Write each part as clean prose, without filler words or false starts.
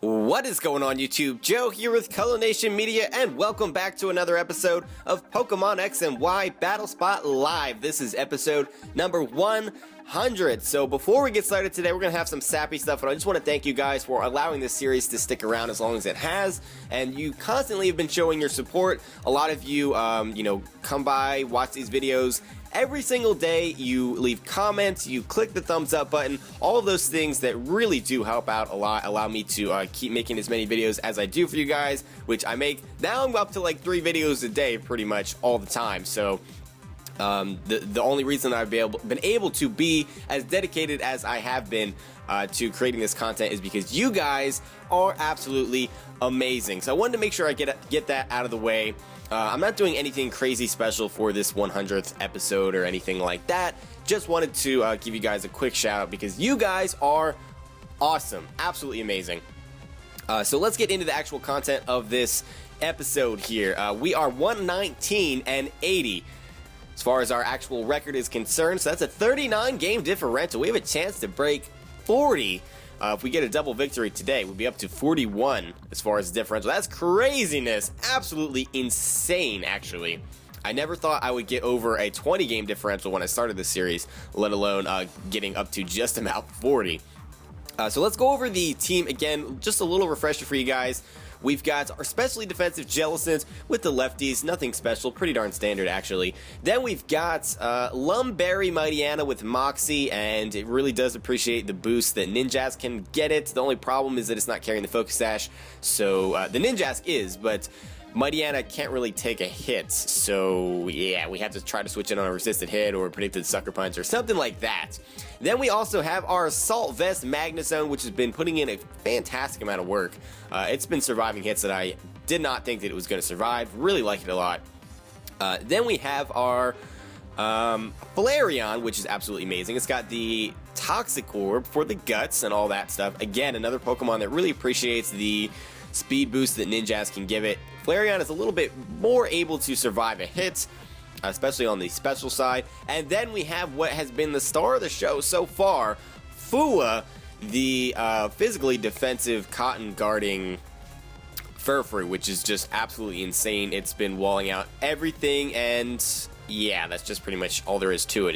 What is going on YouTube? Joe here with Color Nation Media, and welcome back to another episode of Pokemon X and Y Battle Spot Live. This is episode number 100. So before we get started today, we're going to have some sappy stuff, and I just want to thank you guys for allowing this series to stick around as long as it has, and you constantly have been showing your support. A lot of you, come by, watch these videos. Every single day, you leave comments, you click the thumbs up button, all of those things that really do help out a lot, allow me to keep making as many videos as I do for you guys, which I make. Now I'm up to like 3 videos a day pretty much all the time, so the only reason I've been able to be as dedicated as I have been to creating this content is because you guys are absolutely amazing. So I wanted to make sure I get that out of the way. I'm not doing anything crazy special for this 100th episode or anything like that. Just wanted to give you guys a quick shout out because you guys are awesome, absolutely amazing. So let's get into the actual content of this episode here. We are 119 and 80 as far as our actual record is concerned. So that's a 39 game differential. We have a chance to break 40. If we get a double victory today, we'll be up to 41 as far as differential. That's craziness. Absolutely insane, actually. I never thought I would get over a 20 game differential when I started this series, let alone getting up to just about 40. So let's go over the team again. Just a little refresher for you guys. We've got our specially defensive Jellicent with the lefties, nothing special, pretty darn standard actually. Then we've got Lumberry Mightyena with Moxie, and it really does appreciate the boost that Ninjask can get it. The only problem is that it's not carrying the Focus Sash, so the Ninjask is, but Mightyena can't really take a hit, so yeah, we have to try to switch it on a resisted hit or a predicted Sucker Punch or something like that. Then we also have our Assault Vest Magnezone, which has been putting in a fantastic amount of work. It's been surviving hits that I did not think that it was going to survive. Really like it a lot. Then we have our Flareon, which is absolutely amazing. It's got the Toxic Orb for the guts and all that stuff. Again, another Pokemon that really appreciates the speed boost that Ninjask can give it. Flareon is a little bit more able to survive a hit, especially on the special side. And then we have what has been the star of the show so far, Fua, the physically defensive cotton guarding Furfrou, which is just absolutely insane. It's been walling out everything, and yeah, that's just pretty much all there is to it.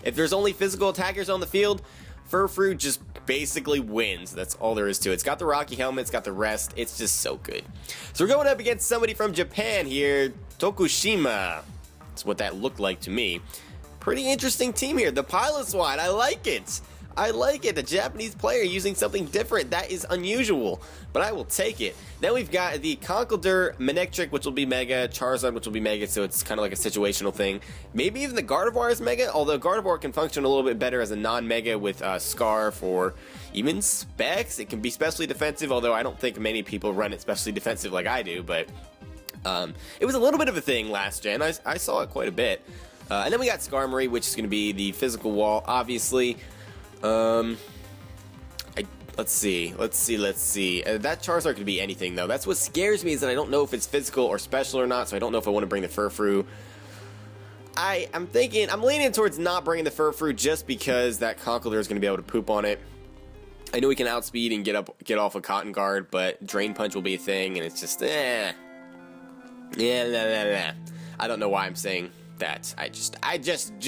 If there's only physical attackers on the field, Furfrou just basically wins. That's all there is to it. It's got the Rocky Helmet, it's got the rest. It's just so good. So we're going up against somebody from Japan here, Tokushima. That's what that looked like to me. Pretty interesting team here. The Piloswine, I like it. I like it. A Japanese player using something different. That is unusual, but I will take it. Then we've got the Conkeldurr Manectric, which will be Mega, Charizard, which will be Mega, so it's kind of like a situational thing. Maybe even the Gardevoir is Mega, although Gardevoir can function a little bit better as a non-Mega with Scarf or even Specs. It can be specially defensive, although I don't think many people run it specially defensive like I do, but it was a little bit of a thing last gen. I saw it quite a bit. And then we got Skarmory, which is going to be the physical wall, obviously. Let's see. That Charizard could be anything, though. That's what scares me, is that I don't know if it's physical or special or not, so I don't know if I want to bring the Furfrou. I'm leaning towards not bringing the Furfrou just because that Conkeldurr is going to be able to poop on it. I know we can outspeed and get off a Cotton Guard, but Drain Punch will be a thing, and it's just, I don't know why I'm saying that. I just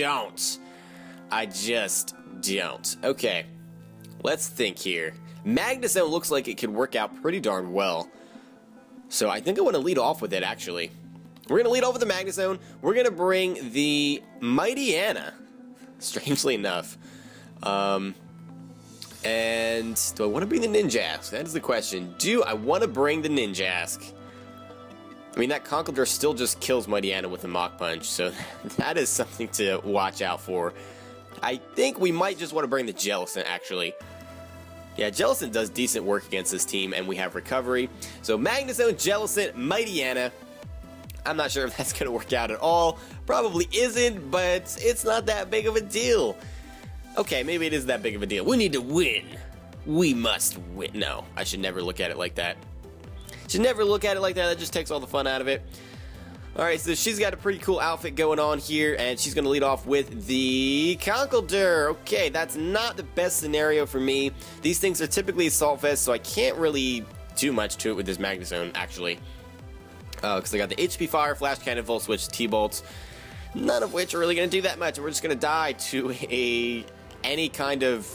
don't. Okay, let's think here. Magnezone looks like it could work out pretty darn well. So I think I want to lead off with it, actually. We're going to lead off with the Magnezone. We're going to bring the Mightyena, strangely enough. And do I want to bring the Ninjask? That is the question. Do I want to bring the Ninjask? I mean, that Conkeldurr still just kills Mightyena with a Mach Punch, so that is something to watch out for. I think we might just want to bring the Jellicent, actually. Yeah, Jellicent does decent work against this team, and we have Recovery. So Magnezone, Jellicent, Mightyena. I'm not sure if that's going to work out at all. Probably isn't, but it's not that big of a deal. Okay, maybe it is that big of a deal. We need to win. We must win. No, I should never look at it like that. Should never look at it like that. That just takes all the fun out of it. Alright, so she's got a pretty cool outfit going on here, and she's going to lead off with the Conkeldurr. Okay, that's not the best scenario for me. These things are typically Assault Vest, so I can't really do much to it with this Magnezone, actually. Because I got the HP Fire, Flash Cannon, Volt Switch, T-Bolts, none of which are really going to do that much, and we're just going to die to any kind of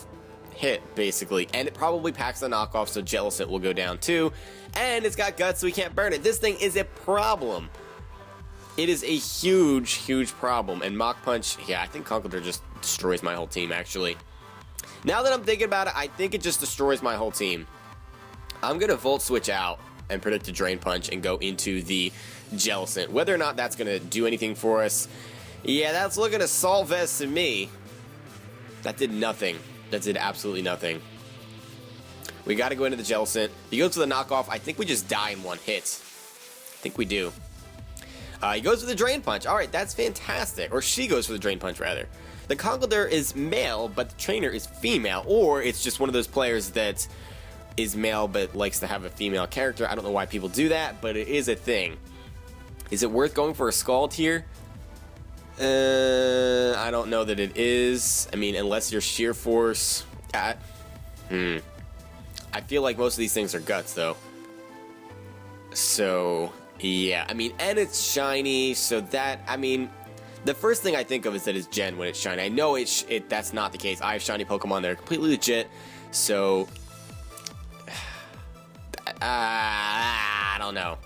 hit, basically. And it probably packs the knockoff, so Jellicent will go down too. And it's got Guts, so we can't burn it. This thing is a problem. It is a huge, huge problem. And Mach Punch, yeah, I think Conkeldurr just destroys my whole team, actually. Now that I'm thinking about it, I think it just destroys my whole team. I'm going to Volt Switch out and predict a Drain Punch and go into the Jellicent. Whether or not that's going to do anything for us, yeah, that's looking Assault Vest to me. That did nothing. That did absolutely nothing. We got to go into the Jellicent. He goes for the knockoff. I think we just die in one hit. I think we do. He goes for the Drain Punch. Alright, that's fantastic. Or she goes for the Drain Punch, rather. The Conkeldurr is male, but the trainer is female. Or it's just one of those players that is male but likes to have a female character. I don't know why people do that, but it is a thing. Is it worth going for a Scald here? I don't know that it is. I mean, unless you're Sheer Force. I feel like most of these things are Guts, though. So, yeah. I mean, and it's shiny, so that, I mean, the first thing I think of is that it's Gen when it's shiny. I know that's not the case. I have shiny Pokemon that are completely legit, so I don't know.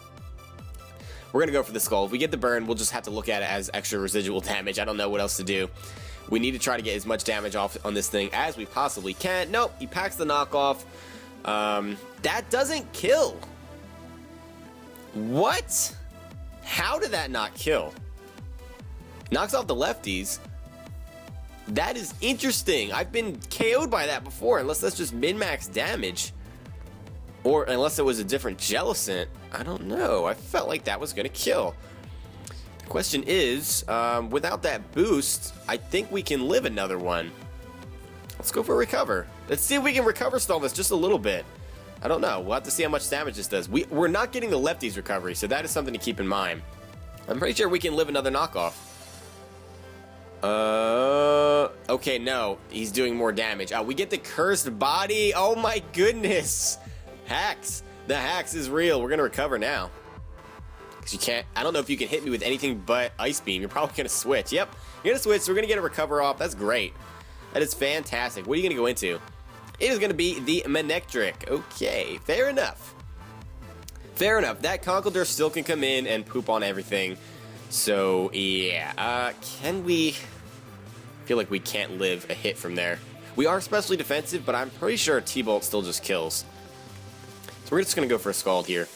We're going to go for the Skull. If we get the burn, we'll just have to look at it as extra residual damage. I don't know what else to do. We need to try to get as much damage off on this thing as we possibly can. Nope, he packs the knockoff. That doesn't kill. What? How did that not kill? Knocks off the lefties. That is interesting. I've been KO'd by that before, unless that's just min-max damage. Or unless it was a different Jellicent. I don't know. I felt like that was going to kill. The question is, without that boost, I think we can live another one. Let's go for Recover. Let's see if we can Recover stall this just a little bit. I don't know. We'll have to see how much damage this does. We're not getting the lefties recovery, so that is something to keep in mind. I'm pretty sure we can live another knockoff. Okay, no. He's doing more damage. We get the Cursed Body. Oh my goodness. Hacks. The Hacks is real. We're going to recover now. Because you can't, I don't know if you can hit me with anything but Ice Beam. You're probably going to switch. Yep. You're going to switch, so we're going to get a Recover off. That's great. That is fantastic. What are you going to go into? It is going to be the Manectric. Okay, fair enough. Fair enough. That Conkeldurr still can come in and poop on everything. So, yeah. Can we... I feel like we can't live a hit from there. We are especially defensive, but I'm pretty sure T-Bolt still just kills. So we're just going to go for a Scald here.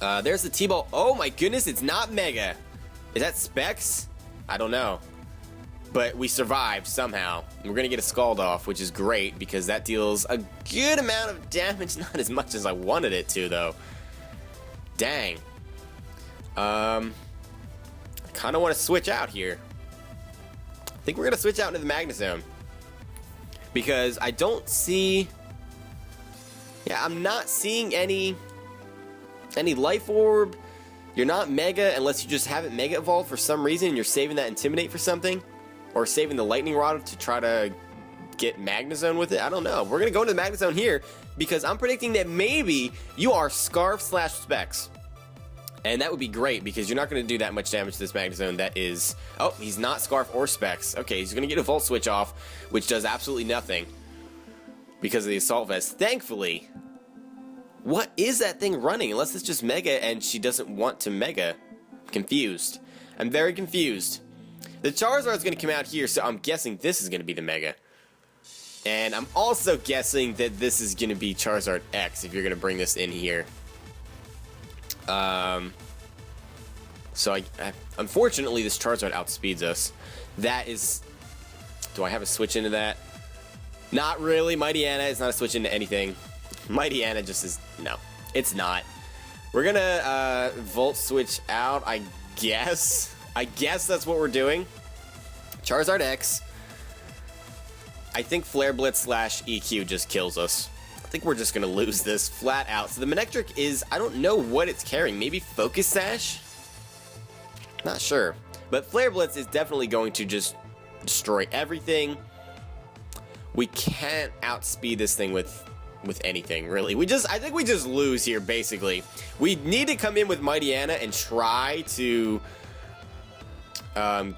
There's the T-Bolt. Oh my goodness, it's not Mega. Is that Specs? I don't know. But we survived somehow. We're going to get a Scald off, which is great because that deals a good amount of damage. Not as much as I wanted it to, though. Dang. I kind of want to switch out here. I think we're going to switch out into the Magnezone. Because I don't see... Yeah, I'm not seeing any Life Orb. You're not Mega unless you just haven't Mega Evolved for some reason and you're saving that Intimidate for something. Or saving the Lightning Rod to try to get Magnezone with it. I don't know. We're going to go into the Magnezone here because I'm predicting that maybe you are Scarf/Specs. And that would be great because you're not going to do that much damage to this Magnezone. That is... Oh, he's not Scarf or Specs. Okay, he's going to get a Volt Switch off, which does absolutely nothing because of the Assault Vest. Thankfully. What is that thing running? Unless it's just Mega and she doesn't want to Mega. I'm confused. I'm very confused. The Charizard's going to come out here, so I'm guessing this is going to be the Mega. And I'm also guessing that this is going to be Charizard X if you're going to bring this in here. So unfortunately, this Charizard outspeeds us. That is... Do I have a switch into that? Not really. Mighty Anna is not a switch into anything. Mighty Anna just is... No, it's not. We're going to Volt Switch out, I guess. I guess that's what we're doing. Charizard X. I think Flare Blitz / EQ just kills us. I think we're just going to lose this flat out. So the Manectric is... I don't know what it's carrying. Maybe Focus Sash? Not sure. But Flare Blitz is definitely going to just destroy everything. We can't outspeed this thing with anything, really. I think we just lose here, basically. We need to come in with Mighty Anna and try to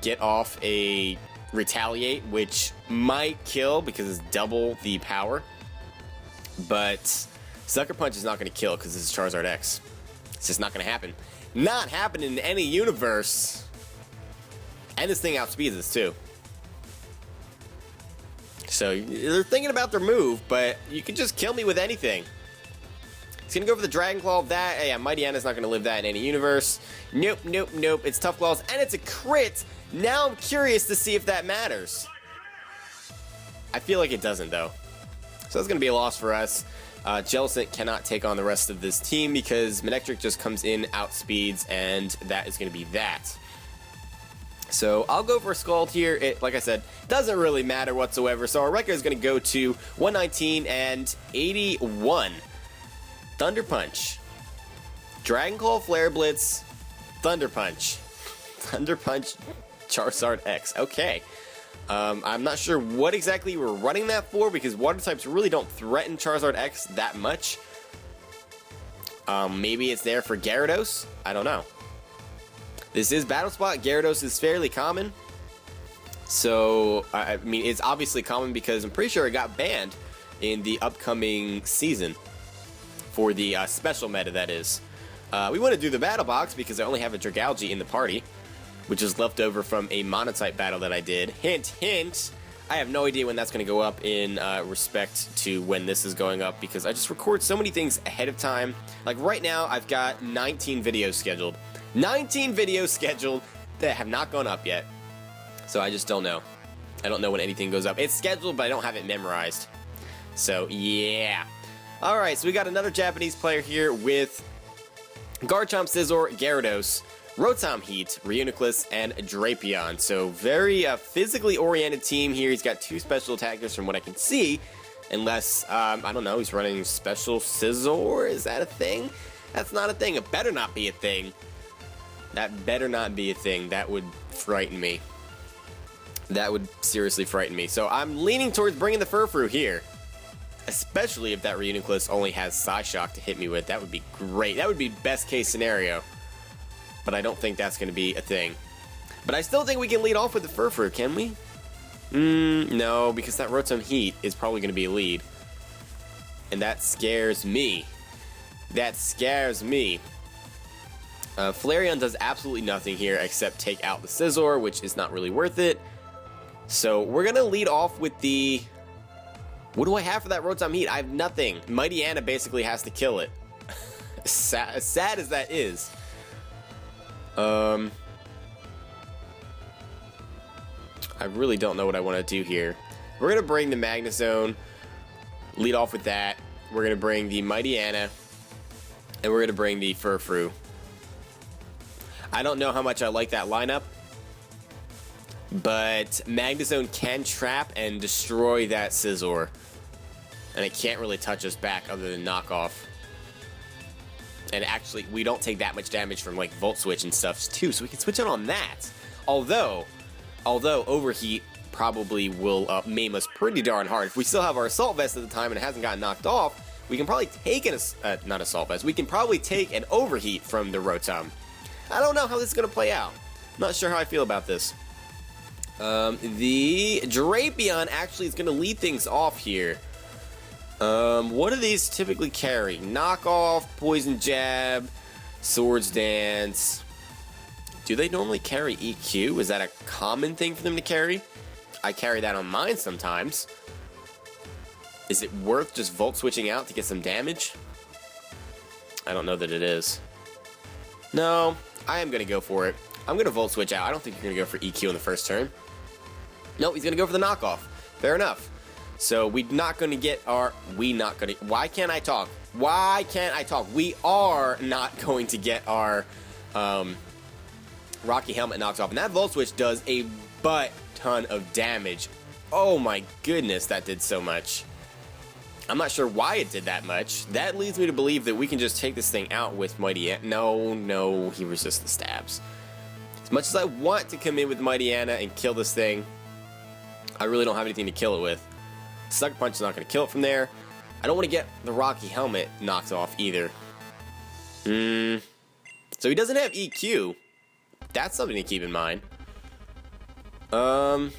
get off a Retaliate, which might kill because it's double the power. But Sucker Punch is not going to kill because this is Charizard X. It's just not going to happen. Not happening in any universe. And this thing outspeeds us, too. So, they're thinking about their move, but you can just kill me with anything. It's going to go for the Dragon Claw. That, yeah, Mighty Anna's not going to live that in any universe. Nope, nope, nope. It's Tough Claws, and it's a crit. Now I'm curious to see if that matters. I feel like it doesn't, though. So that's going to be a loss for us. Jellicent cannot take on the rest of this team because Manectric just comes in, outspeeds, and that is going to be that. So I'll go for a Scald here. It, like I said, doesn't really matter whatsoever. So our record is going to go to 119 and 81. Thunder Punch. Dragon Claw, Flare Blitz, Thunder Punch. Thunder Punch, Charizard X. Okay. I'm not sure what exactly we're running that for because water types really don't threaten Charizard X that much. Maybe it's there for Gyarados? I don't know. This is Battle Spot. Gyarados is fairly common. So, I mean, it's obviously common because I'm pretty sure it got banned in the upcoming season. For the special meta, that is. We want to do the Battle Box because I only have a Dragalge in the party, which is left over from a Monotype battle that I did. Hint, hint. I have no idea when that's going to go up in respect to when this is going up because I just record so many things ahead of time. Like right now, I've got 19 videos scheduled. 19 videos scheduled that have not gone up yet. So I just don't know. I don't know when anything goes up. It's scheduled, but I don't have it memorized. So, yeah. Alright, so we got another Japanese player here with Garchomp, Scizor, Gyarados, Rotom Heat, Reuniclus, and Drapion. So very physically oriented team here. He's got two special attackers from what I can see. Unless, I don't know, he's running special Scizor. Is that a thing? That's not a thing. It better not be a thing. That better not be a thing. That would frighten me. That would seriously frighten me. So I'm leaning towards bringing the Furfrou here. Especially if that Reuniclus only has Psyshock to hit me with. That would be great. That would be best case scenario. But I don't think that's going to be a thing. But I still think we can lead off with the Furfrou, can we? No, because that Rotom Heat is probably going to be a lead. And that scares me. That scares me. Flareon does absolutely nothing here except take out the Scizor, which is not really worth it. So we're going to lead off with the... What do I have for that Rotom Heat? I have nothing. Mighty Anna basically has to kill it. As sad as that is. I really don't know what I want to do here. We're going to bring the Magnezone. Lead off with that. We're going to bring the Mighty Anna. And we're going to bring the Furfrou. I don't know how much I like that lineup. But Magnezone can trap and destroy that Scizor. And it can't really touch us back other than knock off. And actually, we don't take that much damage from like Volt Switch and stuff too, so we can switch on that. Although Overheat probably will maim us pretty darn hard. If we still have our Assault Vest at the time and it hasn't gotten knocked off, we can probably take not Assault Vest, we can probably take an Overheat from the Rotom. I don't know how this is going to play out. I'm not sure how I feel about this. The Drapion actually is going to lead things off here. What do these typically carry? Knockoff, Poison Jab, Swords Dance. Do they normally carry EQ? Is that a common thing for them to carry? I carry that on mine sometimes. Is it worth just Volt Switching out to get some damage? I don't know that it is. No, I am going to go for it. I'm going to Volt Switch out. I don't think you're going to go for EQ in the first turn. Nope, he's going to go for the knockoff. Fair enough. So we're not going to get our... Why can't I talk? Why can't I talk? We are not going to get our Rocky Helmet knocked off. And that Volt Switch does a butt ton of damage. Oh my goodness, that did so much. I'm not sure why it did that much. That leads me to believe that we can just take this thing out with Mighty Ant. No, he resists the stabs. As much as I want to come in with Mighty Anna and kill this thing, I really don't have anything to kill it with. Sucker Punch is not going to kill it from there. I don't want to get the Rocky Helmet knocked off either. So he doesn't have EQ. That's something to keep in mind. I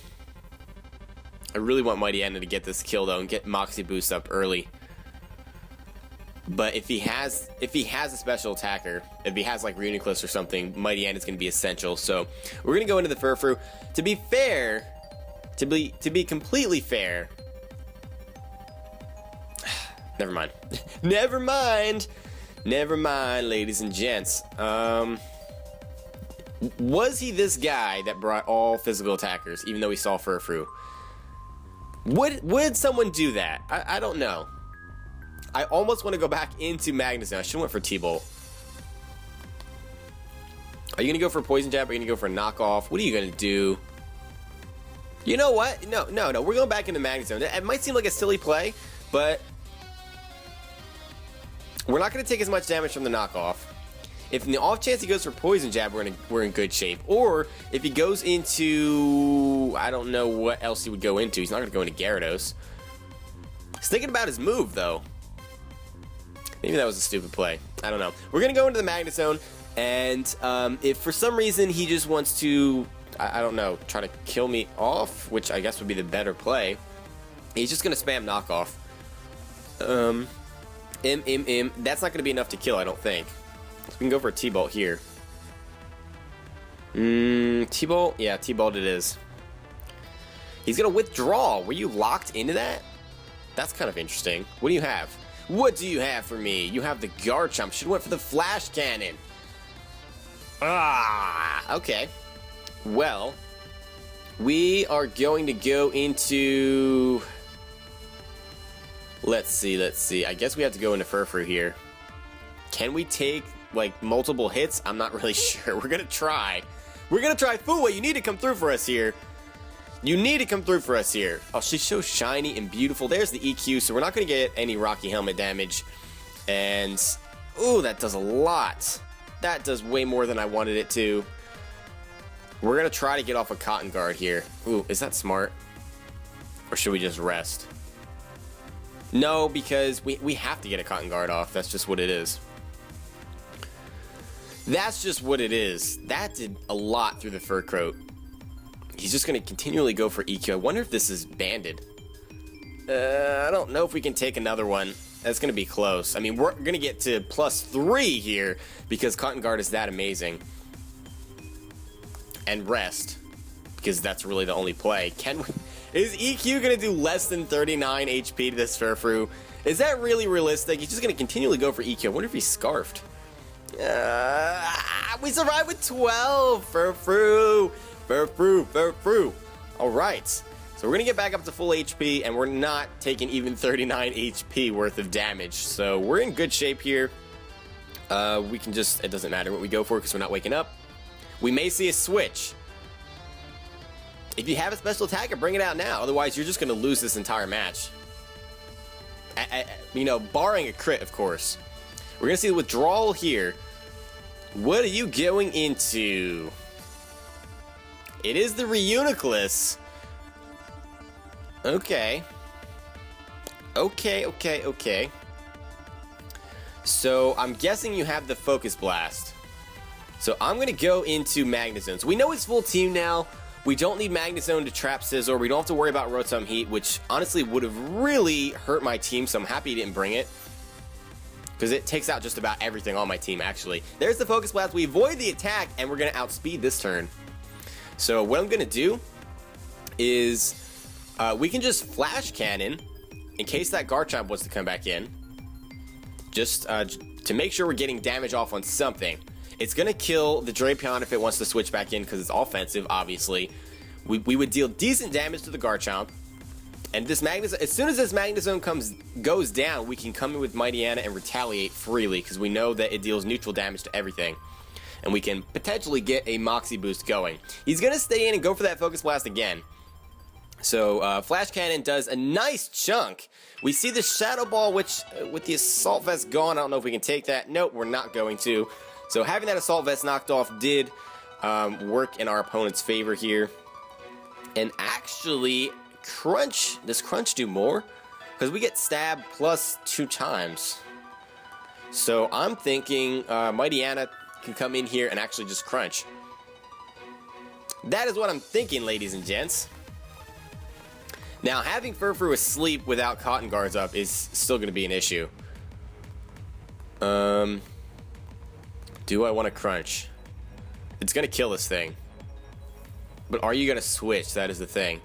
really want Mighty Anna to get this kill though and get Moxie boost up early. But if he has a special attacker, if he has like Reuniclus or something, Mighty Anna is going to be essential. So we're going to go into the Furfrou. To be fair, to be completely fair. Never mind. Never mind. Never mind, ladies and gents. Was he this guy that brought all physical attackers, even though he saw Furfrou? Would someone do that? I don't know. I almost want to go back into Magnezone. I should have went for T-Bolt. Are you going to go for Poison Jab? Or are you going to go for a knockoff? What are you going to do? You know what? No. We're going back into Magnezone. It might seem like a silly play, but we're not going to take as much damage from the knockoff. If in the off chance he goes for Poison Jab, we're in good shape. Or if he goes into, I don't know what else he would go into. He's not going to go into Gyarados. He's thinking about his move, though. Maybe that was a stupid play. I don't know. We're going to go into the Magnezone, and if for some reason he just wants to, I don't know, try to kill me off, which I guess would be the better play, he's just going to spam knockoff. That's not going to be enough to kill, I don't think. So we can go for a T-Bolt here. T-Bolt? Yeah, T-Bolt it is. He's going to withdraw. Were you locked into that? That's kind of interesting. What do you have? What do you have for me? You have the Garchomp. Should have went for the Flash Cannon. Okay. Well, we are going to go into... Let's see. I guess we have to go into Furfrou here. Can we take, like, multiple hits? I'm not really sure. We're going to try. We're going to try. Fuwa, you need to come through for us here. You need to come through for us here. Oh, she's so shiny and beautiful. There's the EQ, so we're not going to get any Rocky Helmet damage. And, ooh, that does a lot. That does way more than I wanted it to. We're going to try to get off a Cotton Guard here. Ooh, is that smart? Or should we just rest? No, because we have to get a Cotton Guard off. That's just what it is. That's just what it is. That did a lot through the Fur Coat. He's just going to continually go for EQ. I wonder if this is banded. I don't know if we can take another one. That's going to be close. I mean, we're going to get to +3 here because Cotton Guard is that amazing. And rest, because that's really the only play. Is EQ going to do less than 39 HP to this Furfrou? Is that really realistic? He's just going to continually go for EQ. I wonder if he's Scarfed. We survived with 12. Furfrou. Alright, so we're going to get back up to full HP, and we're not taking even 39 HP worth of damage. So we're in good shape here. We can just, it doesn't matter what we go for because we're not waking up. We may see a switch. If you have a special attacker, bring it out now. Otherwise, you're just going to lose this entire match. You know, barring a crit, of course. We're going to see the withdrawal here. What are you going into? It is the Reuniclus. Okay. So, I'm guessing you have the Focus Blast. So, I'm going to go into Magnezone. So, we know it's full team now. We don't need Magnezone to trap Scizor. We don't have to worry about Rotom Heat, which honestly would have really hurt my team, so I'm happy he didn't bring it. Because it takes out just about everything on my team, actually. There's the Focus Blast. We avoid the attack, and we're going to outspeed this turn. So what I'm going to do is we can just Flash Cannon in case that Garchomp was to come back in. Just to make sure we're getting damage off on something. It's going to kill the Drapion if it wants to switch back in because it's offensive, obviously. We would deal decent damage to the Garchomp. And this Magnezone, as soon as this Magnezone goes down, we can come in with Mighty Anna and retaliate freely because we know that it deals neutral damage to everything. And we can potentially get a Moxie boost going. He's going to stay in and go for that Focus Blast again. So, Flash Cannon does a nice chunk. We see the Shadow Ball, which, with the Assault Vest gone, I don't know if we can take that. Nope, we're not going to. So, having that Assault Vest knocked off did work in our opponent's favor here. And actually, does Crunch do more? Because we get Stab plus 2 times. So I'm thinking Mighty Anna can come in here and actually just Crunch. That is what I'm thinking, ladies and gents. Now, having Furfrou asleep without Cotton Guards up is still going to be an issue. Do I want to Crunch? It's going to kill this thing. But are you going to switch? That is the thing.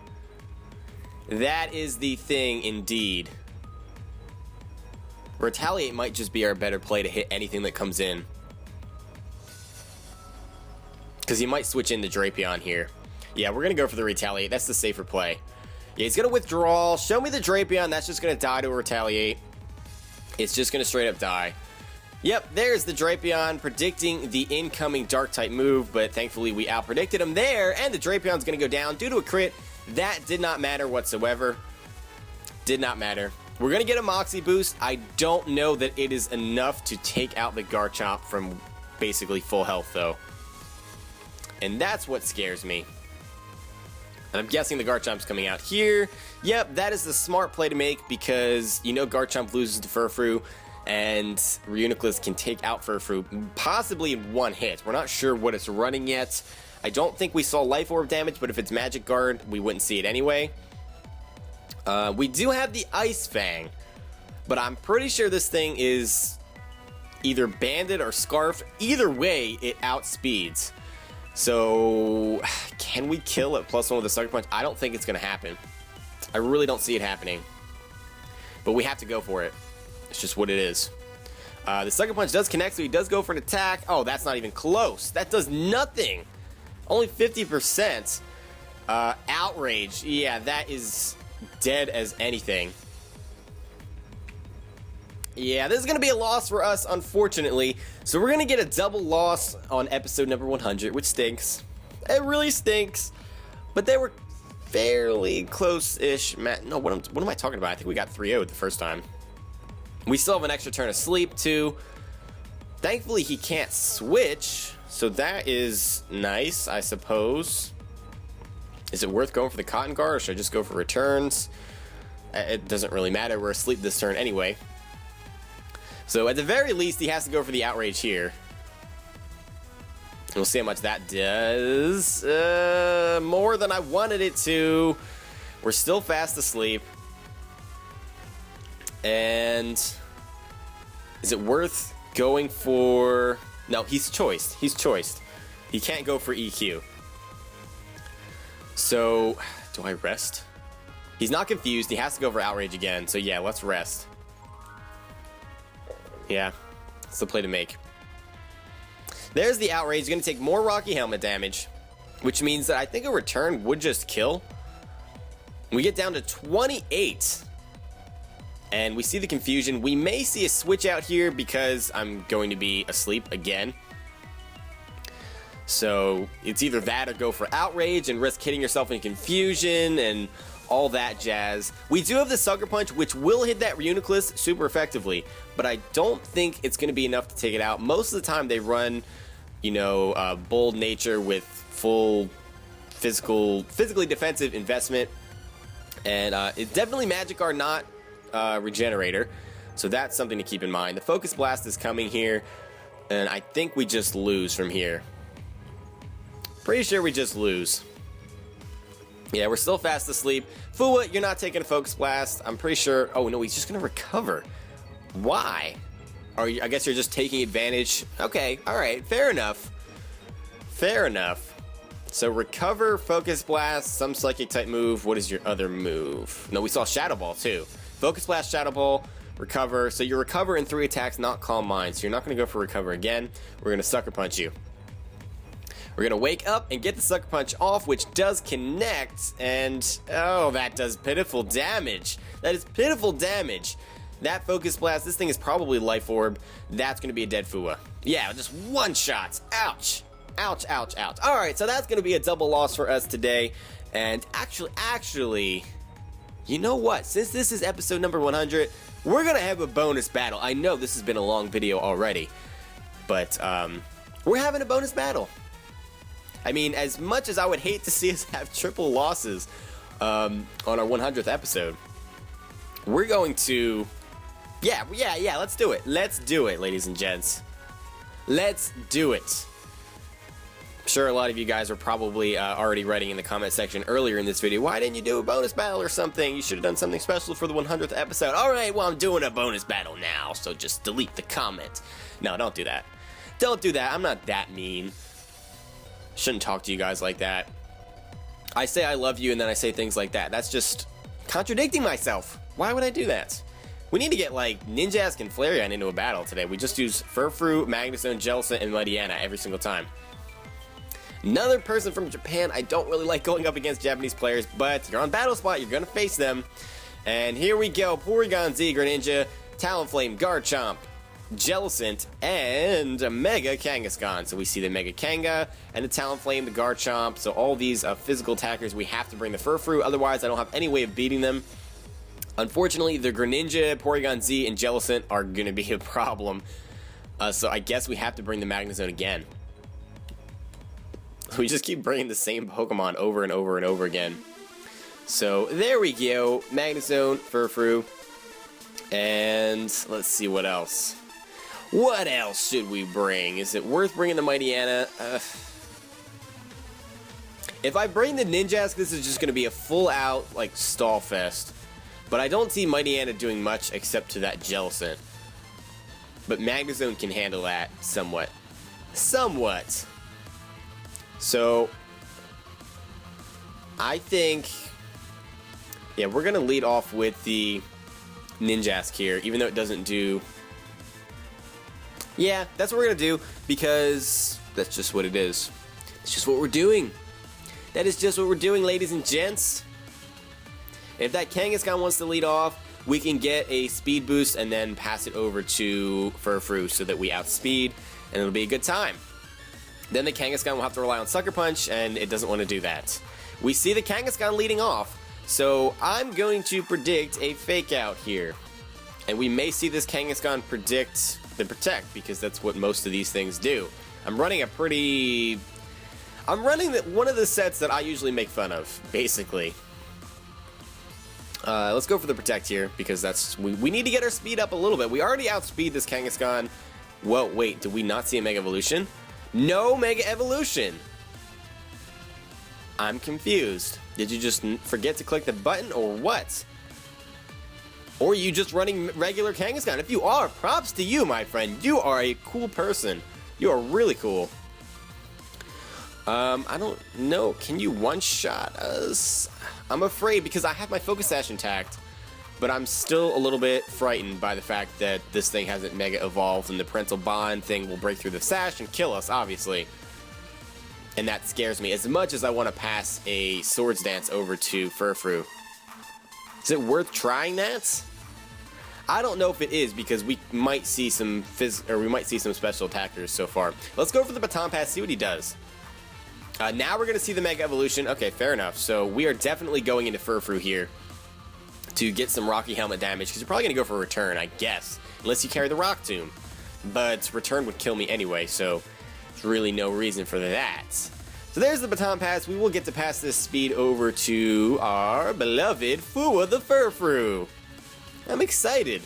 That is the thing, indeed. Retaliate might just be our better play to hit anything that comes in. Because he might switch into Drapion here. Yeah, we're going to go for the Retaliate. That's the safer play. Yeah, he's going to withdraw. Show me the Drapion. That's just going to die to a Retaliate. It's just going to straight up die. Yep, there's the Drapion predicting the incoming Dark-type move, but thankfully we out-predicted him there, and the Drapion's going to go down due to a crit. That did not matter whatsoever. Did not matter. We're going to get a Moxie boost. I don't know that it is enough to take out the Garchomp from basically full health, though. And that's what scares me. And I'm guessing the Garchomp's coming out here. Yep, that is the smart play to make because, you know, Garchomp loses to Furfrou, and Reuniclus can take out Furfrou, possibly in one hit. We're not sure what it's running yet. I don't think we saw Life Orb damage, but if it's Magic Guard, we wouldn't see it anyway. We do have the Ice Fang, but I'm pretty sure this thing is either Banded or Scarf. Either way, it outspeeds. So, can we kill it +1 with a Sucker Punch? I don't think it's going to happen. I really don't see it happening. But we have to go for it. It's just what it is. The Sucker Punch does connect, so he does go for an attack. Oh, that's not even close. That does nothing. Only 50%. Outrage. Yeah, that is dead as anything. Yeah, this is going to be a loss for us, unfortunately. So we're going to get a double loss on episode number 100, which stinks. It really stinks. But they were fairly close-ish. No, what am I talking about? I think we got 3-0 the first time. We still have an extra turn of sleep, too. Thankfully, he can't switch. So that is nice, I suppose. Is it worth going for the Cotton Guard, or should I just go for returns? It doesn't really matter. We're asleep this turn anyway. So at the very least, he has to go for the Outrage here. We'll see how much that does. More than I wanted it to. We're still fast asleep. And is it worth going for... No, he's choiced. He's choiced. He can't go for EQ. So, do I rest? He's not confused. He has to go for Outrage again. So yeah, let's rest. Yeah, it's the play to make. There's the Outrage. He's going to take more Rocky Helmet damage, which means that I think a return would just kill. We get down to 28. And we see the confusion. We may see a switch out here because I'm going to be asleep again. So it's either that or go for Outrage and risk hitting yourself in confusion and all that jazz. We do have the Sucker Punch, which will hit that Reuniclus super effectively, but I don't think it's going to be enough to take it out. Most of the time they run, you know, Bold Nature with full physically defensive investment. And it's definitely Magic Guard, not Regenerator. So that's something to keep in mind. The Focus Blast is coming here, and I think we just lose from here. Pretty sure we just lose. Yeah, we're still fast asleep. Fua, you're not taking a Focus Blast. I'm pretty sure... Oh, no, he's just going to recover. Why? I guess you're just taking advantage. Okay, all right, fair enough. Fair enough. So recover, Focus Blast, some Psychic type move. What is your other move? No, we saw Shadow Ball, too. Focus Blast, Shadow Ball, recover. So you recover in 3 attacks, not Calm Mind. So you're not going to go for recover again. We're going to Sucker Punch you. We're going to wake up and get the Sucker Punch off, which does connect, and oh, that does pitiful damage. That is pitiful damage. That Focus Blast, this thing is probably Life Orb. That's going to be a dead Fua. Yeah, just one shot. Ouch. Ouch, ouch, ouch. All right, so that's going to be a double loss for us today. And actually, you know what? Since this is episode number 100, we're going to have a bonus battle. I know this has been a long video already, but we're having a bonus battle. I mean, as much as I would hate to see us have triple losses on our 100th episode, we're going to... Yeah, let's do it. Let's do it, ladies and gents. Let's do it. I'm sure a lot of you guys are probably already writing in the comment section earlier in this video, why didn't you do a bonus battle or something? You should have done something special for the 100th episode. Alright, well, I'm doing a bonus battle now, so just delete the comment. No, don't do that. Don't do that. I'm not that mean. Shouldn't talk to you guys like that. I say I love you and then I say things like that. That's just contradicting myself. Why would I do that? We need to get like Ninjask and Flareon into a battle today. We just use Furfrou, Magnezone, Jellicent, and Mightyena every single time. Another person from Japan. I don't really like going up against Japanese players, but you're on Battle Spot, you're gonna face them. And here we go. Porygon Z, Greninja, Talonflame, Garchomp, Jellicent, and a Mega Kangaskhan. So we see the Mega Kanga and the Talonflame, the Garchomp. So all these physical attackers, we have to bring the Furfrou, otherwise I don't have any way of beating them. Unfortunately, the Greninja, Porygon Z, and Jellicent are going to be a problem. So I guess we have to bring the Magnezone again. We just keep bringing the same Pokemon over and over and over again. So there we go. Magnezone, Furfrou. And let's see what else. What else should we bring? Is it worth bringing the Mightyena? If I bring the Ninjask, this is just going to be a full-out, like, stall fest. But I don't see Mightyena doing much except to that Jellicent. But Magnezone can handle that somewhat. Somewhat. So, I think, yeah, we're going to lead off with the Ninjask here, even though it doesn't do... Yeah, that's what we're going to do, because that's just what it is. It's just what we're doing. That is just what we're doing, ladies and gents. If that Kangaskhan wants to lead off, we can get a speed boost and then pass it over to Furfrou so that we outspeed, and it'll be a good time. Then the Kangaskhan will have to rely on Sucker Punch, and it doesn't want to do that. We see the Kangaskhan leading off, so I'm going to predict a Fake Out here. And we may see this Kangaskhan predict the Protect, because that's what most of these things do. I'm running one of the sets that I usually make fun of, basically. Let's go for the Protect here, because we need to get our speed up a little bit. We already outspeed this Kangaskhan. Well, wait, did we not see a Mega Evolution? No Mega Evolution! I'm confused. Did you just forget to click the button, or what? Or are you just running regular Kangaskhan? If you are, props to you, my friend. You are a cool person. You are really cool. I don't know. Can you one-shot us? I'm afraid, because I have my Focus Sash intact, but I'm still a little bit frightened by the fact that this thing hasn't Mega Evolved, and the Parental Bond thing will break through the Sash and kill us, obviously. And that scares me, as much as I want to pass a Swords Dance over to Furfrou. Is it worth trying that? I don't know if it is, because we might see some special attackers so far. Let's go for the Baton Pass, see what he does. Now we're going to see the Mega Evolution. Okay, fair enough. So we are definitely going into Furfrou here to get some Rocky Helmet damage, because you're probably going to go for a Return, I guess, unless you carry the Rock Tomb. But Return would kill me anyway, so there's really no reason for that. So there's the Baton Pass. We will get to pass this speed over to our beloved Fua the Furfrou. I'm excited.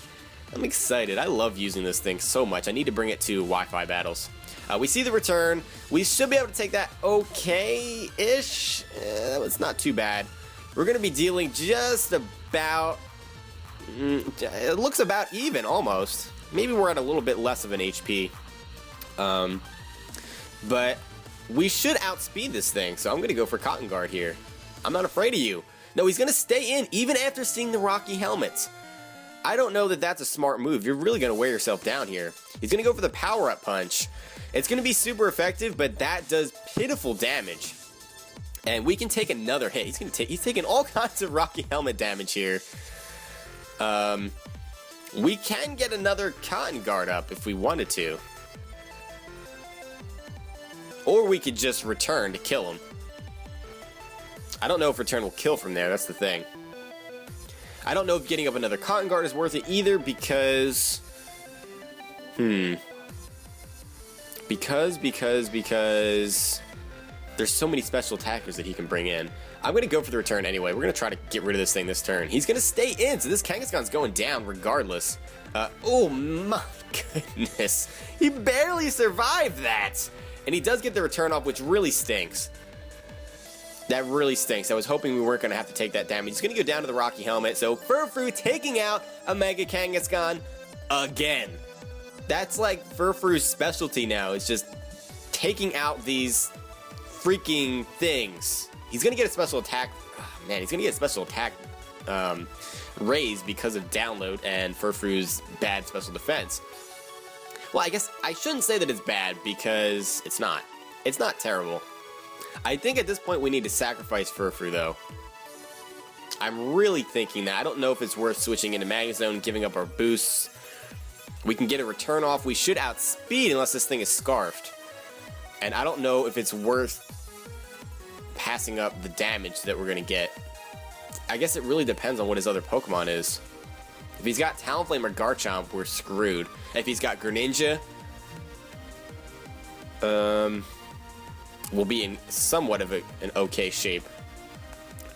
I'm excited. I love using this thing so much. I need to bring it to Wi-Fi battles. We see the Return. We should be able to take that okay-ish. It's not too bad. We're going to be dealing just about... it looks about even, almost. Maybe we're at a little bit less of an HP. But we should outspeed this thing, so I'm going to go for Cotton Guard here. I'm not afraid of you. No, he's going to stay in, even after seeing the Rocky Helmet. I don't know that that's a smart move. You're really going to wear yourself down here. He's going to go for the Power-Up Punch. It's going to be super effective, but that does pitiful damage. And we can take another hit. He's taking all kinds of Rocky Helmet damage here. We can get another Cotton Guard up if we wanted to. Or we could just Return to kill him. I don't know if Return will kill from there, that's the thing. I don't know if getting up another Cotton Guard is worth it either, because... Because... There's so many special attackers that he can bring in. I'm going to go for the return anyway. We're going to try to get rid of this thing this turn. He's going to stay in, so this Kangaskhan's going down regardless. Oh my goodness. He barely survived that. And he does get the return off, which really stinks. That really stinks. I was hoping we weren't going to have to take that damage. He's going to go down to the Rocky Helmet. So Furfrou taking out a Mega Kangaskhan again. That's like Furfrou's specialty now. It's just taking out these freaking things. He's going to get a special attack. Oh, man, he's going to get a special attack raise because of download and Furfrou's bad special defense. Well, I guess I shouldn't say that it's bad because it's not. It's not terrible. I think at this point we need to sacrifice Furfrou though. I'm really thinking that. I don't know if it's worth switching into Magnezone, giving up our boosts. We can get a return off. We should outspeed unless this thing is scarfed. And I don't know if it's worth passing up the damage that we're going to get. I guess it really depends on what his other Pokemon is. If he's got Talonflame or Garchomp, we're screwed. If he's got Greninja, we'll be in somewhat of an okay shape.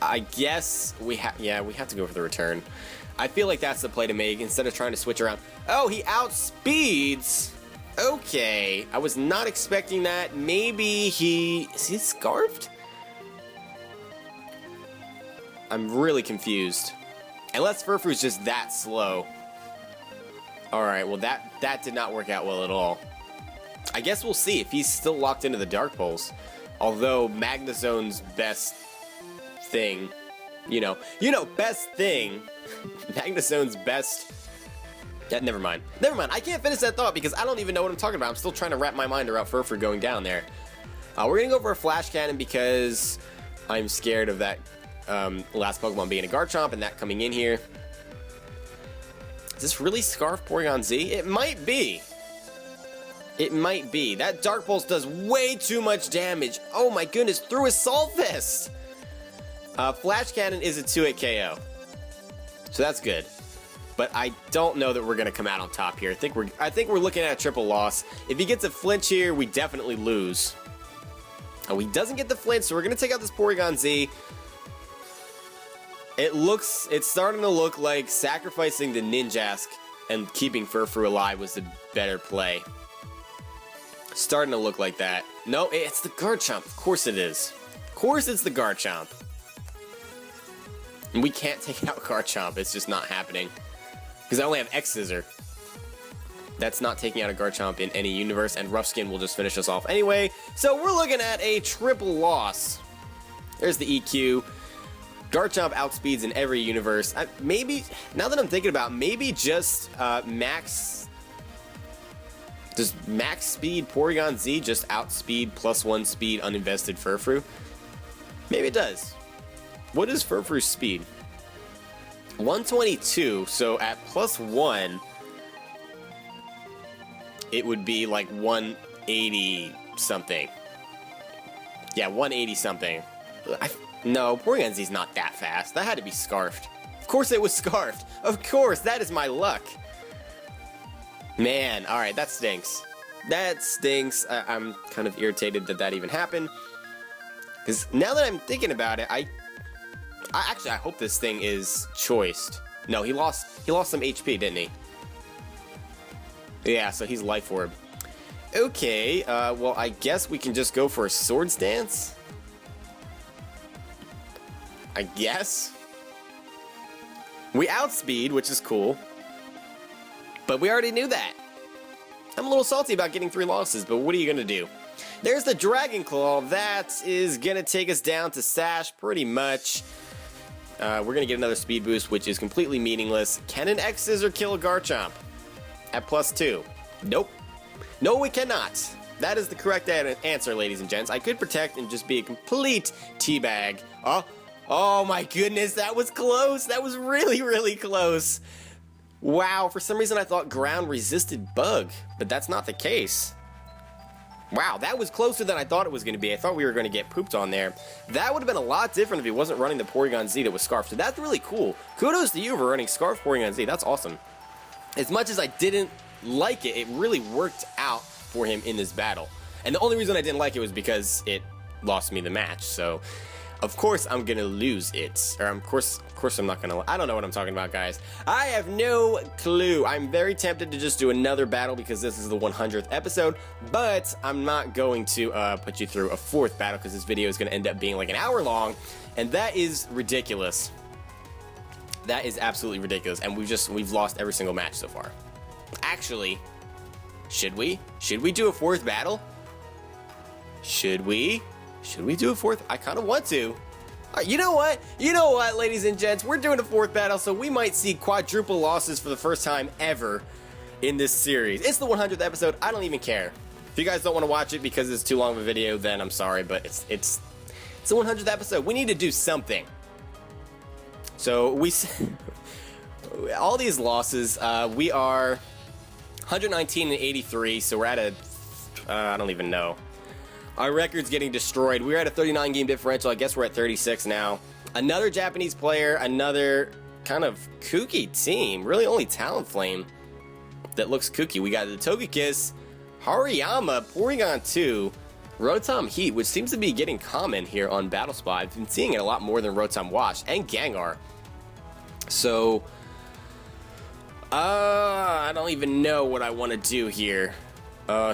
I guess we have to go for the return. I feel like that's the play to make instead of trying to switch around. Oh, he outspeeds. Okay, I was not expecting that. Maybe is he scarfed? I'm really confused. Unless Furfrou's just that slow. Alright, well that did not work out well at all. I guess we'll see if he's still locked into the Dark Pulse. Although Magnezone's best thing, best thing, Magnezone's best... Never mind. I can't finish that thought because I don't even know what I'm talking about. I'm still trying to wrap my mind around Furfrou going down there. We're going to go for a Flash Cannon because I'm scared of that last Pokemon being a Garchomp and that coming in here. Is this really Scarf Porygon Z? It might be. It might be. That Dark Pulse does way too much damage. Oh my goodness, through his Assault Fist! Flash Cannon is a 2-hit KO. So that's good. But I don't know that we're going to come out on top here. I think we're looking at a triple loss. If he gets a flinch here, we definitely lose. Oh, he doesn't get the flinch, so we're going to take out this Porygon Z. It's starting to look like sacrificing the Ninjask and keeping Furfrou alive was the better play. Starting to look like that. No, it's the Garchomp. Of course it is. Of course it's the Garchomp. And we can't take out Garchomp. It's just not happening. Because I only have X-Scissor. That's not taking out a Garchomp in any universe, and Rough Skin will just finish us off anyway. So we're looking at a triple loss. There's the EQ. Garchomp outspeeds in every universe. Maybe, now that I'm thinking about it, maybe just max... Does max speed Porygon Z just outspeed +1 speed uninvested Furfrou? Maybe it does. What is Furfrou's speed? 122, so at +1, it would be like 180 something. Yeah, 180 something. No, Porygon Z's not that fast. That had to be scarfed. Of course it was scarfed. Of course, that is my luck. Man, alright, that stinks. That stinks. I'm kind of irritated that even happened. Because now that I'm thinking about it, I hope this thing is choiced. No, he lost some HP, didn't he? Yeah, so he's Life Orb. Okay, well, I guess we can just go for a Swords Dance? I guess? We outspeed, which is cool. But we already knew that. I'm a little salty about getting 3 losses, but what are you gonna do? There's the Dragon Claw. That is gonna take us down to Sash, pretty much. We're gonna get another speed boost, which is completely meaningless. Can an X-Scissor kill a Garchomp? At +2. Nope. No, we cannot. That is the correct answer, ladies and gents. I could protect and just be a complete teabag. Oh my goodness, that was close. That was really, really close. Wow, for some reason I thought ground resisted bug, but that's not the case. Wow, that was closer than I thought it was going to be. I thought we were going to get pooped on there. That would have been a lot different if he wasn't running the Porygon Z that was Scarfed. So that's really cool. Kudos to you for running Scarf Porygon Z. That's awesome. As much as I didn't like it, it really worked out for him in this battle. And the only reason I didn't like it was because it lost me the match. So, of course, I'm gonna lose it. Or, of course, I'm not gonna. I don't know what I'm talking about, guys. I have no clue. I'm very tempted to just do another battle because this is the 100th episode, but I'm not going to put you through a 4th battle because this video is gonna end up being like an hour long, and that is ridiculous. That is absolutely ridiculous, and we've lost every single match so far. Actually, should we do a 4th battle? Should we do a 4th? I kind of want to. You know what, ladies and gents, we're doing a 4th battle, so we might see quadruple losses for the first time ever in this series. It's the 100th episode. I don't even care. If you guys don't want to watch it because it's too long of a video, then I'm sorry, but it's the 100th episode. We need to do something. So all these losses, we are 119 and 83, so we're at a, I don't even know. Our record's getting destroyed. We're at a 39 game differential. I guess we're at 36 now. Another Japanese player, another kind of kooky team. Really only Talonflame that looks kooky. We got the Togekiss, Hariyama, Porygon 2, Rotom Heat, which seems to be getting common here on BattleSpot. I've been seeing it a lot more than Rotom Wash, and Gengar. So, I don't even know what I want to do here.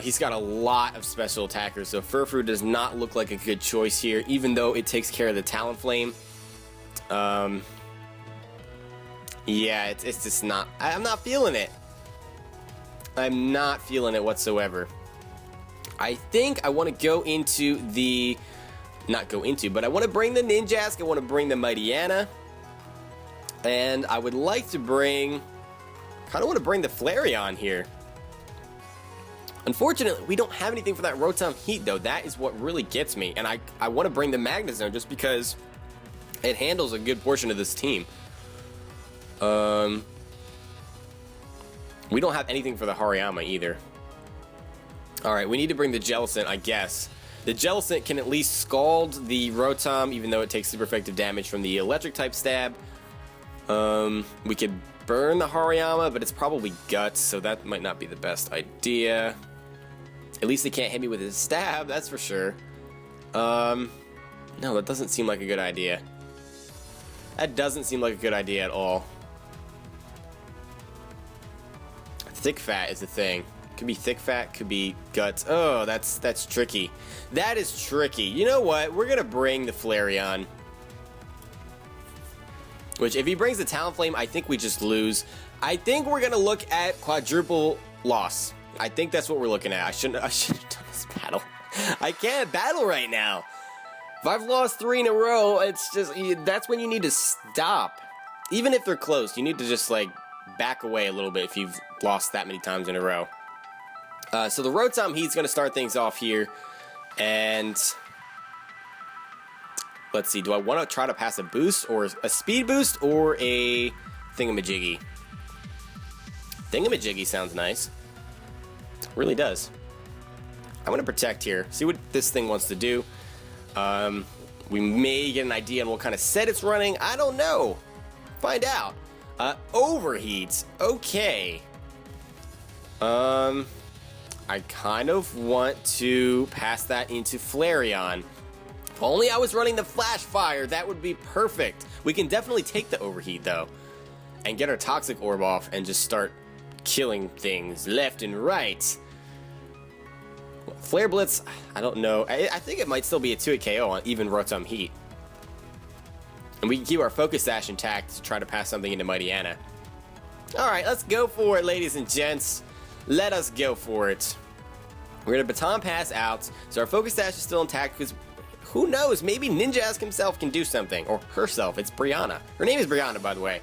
He's got a lot of special attackers, so Furfrou does not look like a good choice here, even though it takes care of the Talonflame. Yeah, it's just not... I'm not feeling it. I'm not feeling it whatsoever. I think I want to go into the... Not go into, but I want to bring the Ninjask, I want to bring the Mightyena, and I would like to bring... kind of want to bring the Flareon here. Unfortunately, we don't have anything for that Rotom Heat, though. That is what really gets me. And I want to bring the Magnezone just because it handles a good portion of this team. We don't have anything for the Hariyama either. Alright, we need to bring the Jellicent, I guess. The Jellicent can at least scald the Rotom, even though it takes super effective damage from the Electric-type stab. We could burn the Hariyama, but it's probably Guts, so that might not be the best idea. At least it can't hit me with his stab, that's for sure. No, that doesn't seem like a good idea. That doesn't seem like a good idea at all. Thick Fat is the thing. Could be Thick Fat, could be Guts. Oh, that's tricky. That is tricky. You know what? We're gonna bring the Flareon. Which, if he brings the Talonflame, I think we just lose. I think we're gonna look at quadruple loss. I think that's what we're looking at. I shouldn't have done this battle. I can't battle right now. If I've lost 3 in a row, it's just, that's when you need to stop. Even if they're close, you need to just, like, back away a little bit if you've lost that many times in a row. So the Rotom Heat's gonna start things off here. And... let's see, do I want to try to pass a boost, or a speed boost, or a Thingamajiggy? Thingamajiggy sounds nice. It really does. I'm going to protect here, see what this thing wants to do. We may get an idea on what kind of set it's running. I don't know. Find out. Overheats. Okay. I kind of want to pass that into Flareon. If only I was running the Flash Fire, that would be perfect. We can definitely take the Overheat, though, and get our Toxic Orb off and just start killing things left and right. Flare Blitz, I don't know. I think it might still be a 2-hit KO on even Rotom Heat. And we can keep our Focus Sash intact to try to pass something into Mightyena. Alright, let's go for it, ladies and gents. Let us go for it. We're going to Baton Pass out, so our Focus Sash is still intact, because who knows, maybe Ninjask himself can do something. Or herself, it's Brianna. Her name is Brianna, by the way.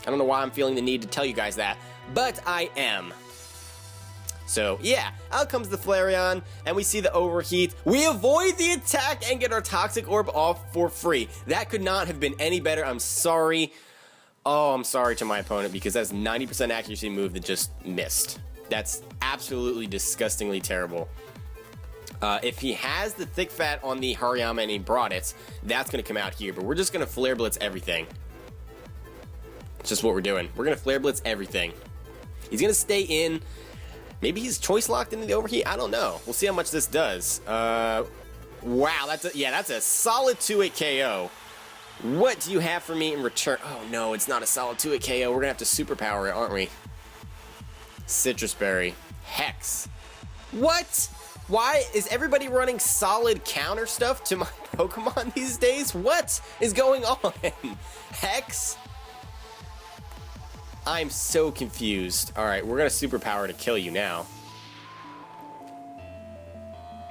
I don't know why I'm feeling the need to tell you guys that, but I am. So, yeah, out comes the Flareon, and we see the Overheat. We avoid the attack and get our Toxic Orb off for free. That could not have been any better. I'm sorry. Oh, I'm sorry to my opponent, because that's 90% accuracy move that just missed. That's absolutely disgustingly terrible. If he has the Thick Fat on the Hariyama and he brought it, that's going to come out here. But we're just going to Flare Blitz everything. It's just what we're doing. We're going to Flare Blitz everything. He's going to stay in. Maybe he's choice locked into the Overheat. I don't know. We'll see how much this does. Wow, that's a solid 2-hit KO. What do you have for me in return? Oh no, it's not a solid 2-hit KO. We're gonna have to superpower it, aren't we? Citrus Berry. Hex. What? Why is everybody running solid counter stuff to my Pokemon these days? What is going on? Hex? I'm so confused. Alright, we're gonna superpower to kill you now.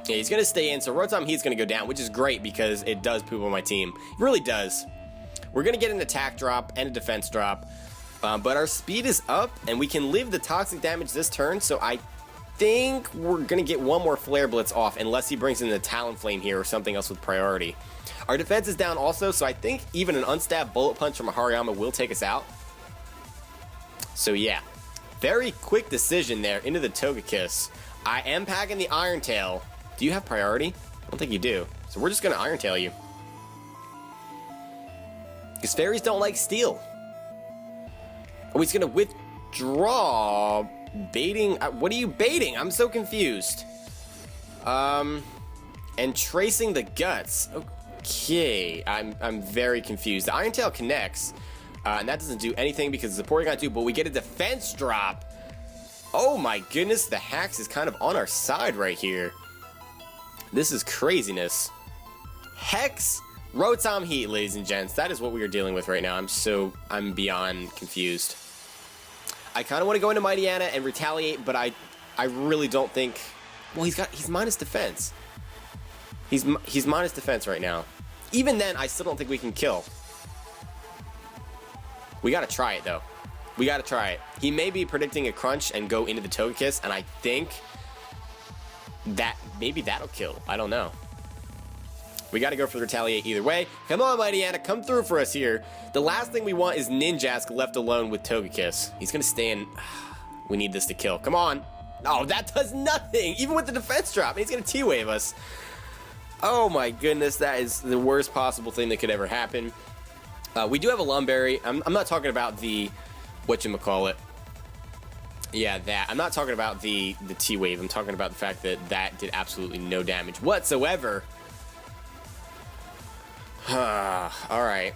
Yeah, he's gonna stay in, so Rotom Heat's gonna go down, which is great because it does poop on my team. It really does. We're gonna get an attack drop and a defense drop, but our speed is up, and we can live the toxic damage this turn, so I think we're gonna get one more Flare Blitz off, unless he brings in the Talonflame here or something else with priority. Our defense is down also, so I think even an unstabbed Bullet Punch from a Hariyama will take us out. So yeah, very quick decision there into the Togekiss. I am packing the Iron Tail. Do you have priority? I don't think you do. So we're just gonna Iron Tail you. Because fairies don't like steel. Oh, he's gonna withdraw. Baiting? What are you baiting? I'm so confused. And tracing the guts. Okay, I'm very confused. The Iron Tail connects, and that doesn't do anything because the Porygon 2, but we get a defense drop. Oh my goodness, the Hax is kind of on our side right here. This is craziness. Hex, Rotom Heat, ladies and gents. That is what we are dealing with right now. I'm beyond confused. I kind of want to go into Mightyena and retaliate, but I really don't think. Well, he's minus defense. He's minus defense right now. Even then, I still don't think we can kill. We gotta try it though. We gotta try it. He may be predicting a crunch and go into the Togekiss, and I think that maybe that'll kill. I don't know. We gotta go for the retaliate either way. Come on, Mightyena, come through for us here. The last thing we want is Ninjask left alone with Togekiss. He's gonna stay in. We need this to kill. Come on. Oh, that does nothing. Even with the defense drop, he's gonna T-Wave us. Oh my goodness, that is the worst possible thing that could ever happen. We do have a Lumberry. I'm not talking about the whatchamacallit. Yeah, that. I'm not talking about the T-Wave. I'm talking about the fact that that did absolutely no damage whatsoever. Alright.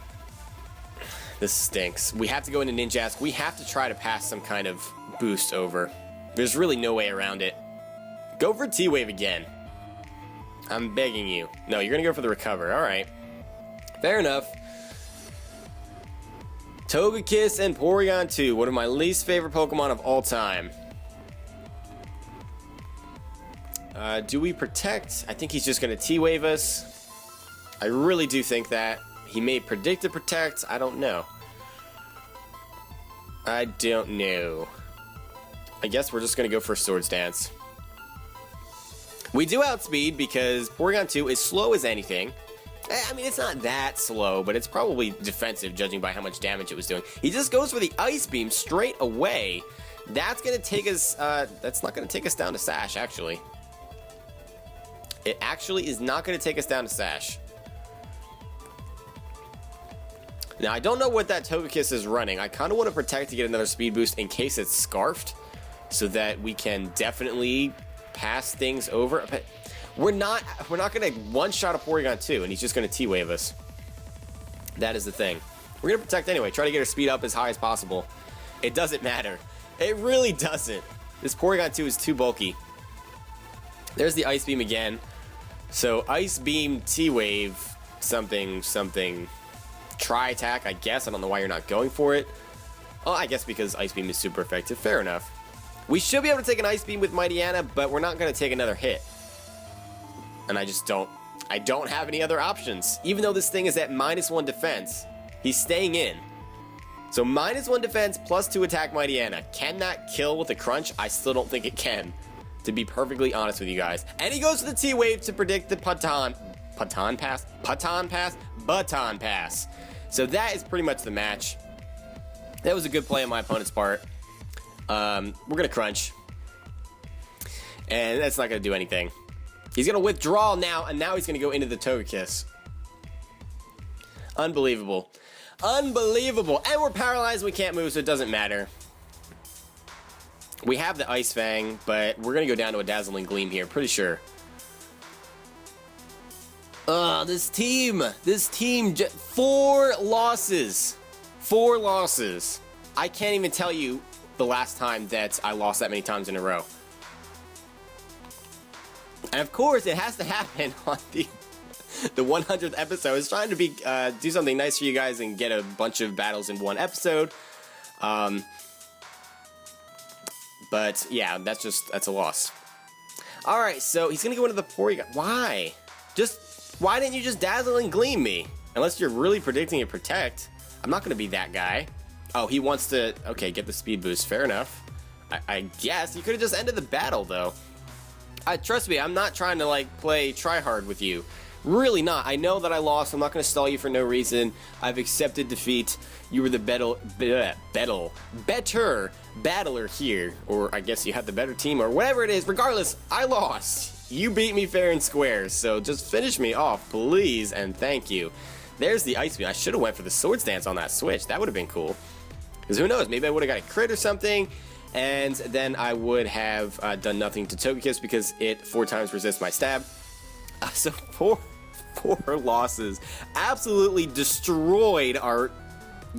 This stinks. We have to go into Ninjask. We have to try to pass some kind of boost over. There's really no way around it. Go for T-Wave again. I'm begging you. No, you're gonna go for the recover. Alright. Fair enough. Togekiss and Porygon 2, one of my least favorite Pokemon of all time. Do we protect? I think he's just going to T-Wave us. I really do think that. He may predict to protect. I don't know. I don't know. I guess we're just going to go for Swords Dance. We do outspeed because Porygon 2 is slow as anything. I mean, it's not that slow, but it's probably defensive, judging by how much damage it was doing. He just goes for the Ice Beam straight away. That's going to take us, that's not going to take us down to Sash, actually. It actually is not going to take us down to Sash. Now, I don't know what that Togekiss is running. I kind of want to protect to get another speed boost in case it's Scarfed, so that we can definitely pass things over. But we're not gonna one-shot a Porygon 2, and he's just gonna T-Wave us. That is the thing. We're gonna protect anyway, try to get our speed up as high as possible. It doesn't matter. It really doesn't. This Porygon 2 is too bulky. There's the Ice Beam again. So Ice Beam, T-Wave, something. Tri-attack, I guess. I don't know why you're not going for it. Well, I guess because Ice Beam is super effective. Fair enough. We should be able to take an Ice Beam with Mightyena, but we're not gonna take another hit. And I don't have any other options. Even though this thing is at -1 defense, he's staying in. So -1 defense plus 2 attack Mightyena. Can that kill with a crunch? I still don't think it can, to be perfectly honest with you guys. And he goes to the T-Wave to predict the Baton Pass. So that is pretty much the match. That was a good play on my opponent's part. We're gonna crunch. And that's not gonna do anything. He's going to withdraw now, and now he's going to go into the Togekiss. Unbelievable. Unbelievable. And we're paralyzed. We can't move, so it doesn't matter. We have the Ice Fang, but we're going to go down to a Dazzling Gleam here. Pretty sure. This team, 4 losses. 4 losses. I can't even tell you the last time that I lost that many times in a row. And of course, it has to happen on the 100th episode. I was trying to do something nice for you guys and get a bunch of battles in one episode. But yeah, that's a loss. All right, so he's gonna go into the Porygon. Why? Why didn't you just Dazzle and Gleam me? Unless you're really predicting a Protect. I'm not gonna be that guy. Oh, he wants to, okay, get the speed boost. Fair enough. I guess. You could have just ended the battle, though. Trust me, I'm not trying to, like, play try-hard with you. Really not. I know that I lost. I'm not gonna stall you for no reason. I've accepted defeat. You were the better battler here. Or I guess you had the better team, or whatever it is. Regardless, I lost. You beat me fair and square, so just finish me off, please, and thank you. There's the Ice Beam. I should have went for the Swords Dance on that switch. That would have been cool. Because who knows, maybe I would have got a crit or something, and then I would have done nothing to Togekiss because it 4 times resists my stab. So 4 losses. Absolutely destroyed our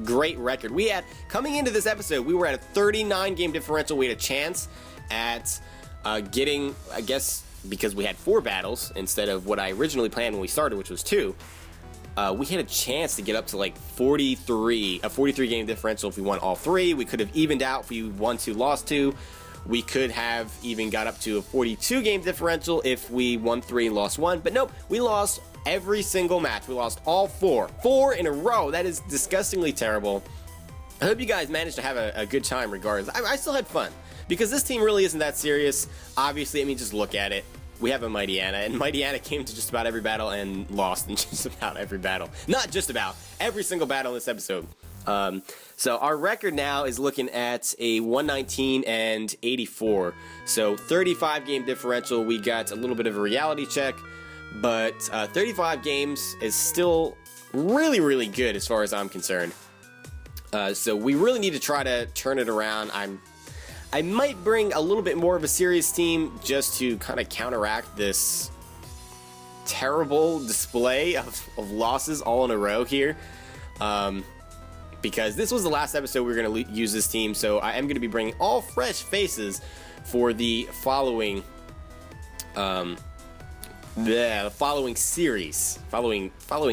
great record. We had, coming into this episode, we were at a 39 game differential. We had a chance at getting, I guess, because we had 4 battles instead of what I originally planned when we started, which was 2. We had a chance to get up to like 43 game differential if we won all 3. We could have evened out if we won 2, lost 2. We could have even got up to a 42 game differential if we won 3 and lost 1. But nope, we lost every single match. We lost all 4. 4 in a row. That is disgustingly terrible. I hope you guys managed to have a good time regardless. I still had fun. Because this team really isn't that serious. Obviously, I mean, just look at it. We have a Mighty Anna, and Mighty Anna came to just about every battle and lost in just about every battle. Not just about, every single battle in this episode. So our record now is looking at a 119 and 84. So 35 game differential. We got a little bit of a reality check, but 35 games is still really, really good as far as I'm concerned. So we really need to try to turn it around. I might bring a little bit more of a serious team just to kind of counteract this terrible display of losses all in a row here. Because this was the last episode we were going to use this team, so I am going to be bringing all fresh faces for the following series, following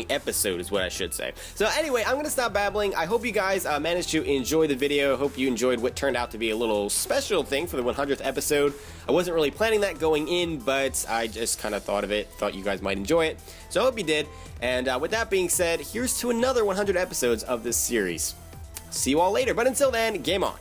episode is what I should say. So anyway, I'm gonna stop babbling. I hope you guys managed to enjoy the video. Hope you enjoyed what turned out to be a little special thing for the 100th episode. I wasn't really planning that going in, but I just kind of thought of it, thought you guys might enjoy it. So I hope you did. And with that being said, here's to another 100 episodes of this series. See you all later, but until then, game on.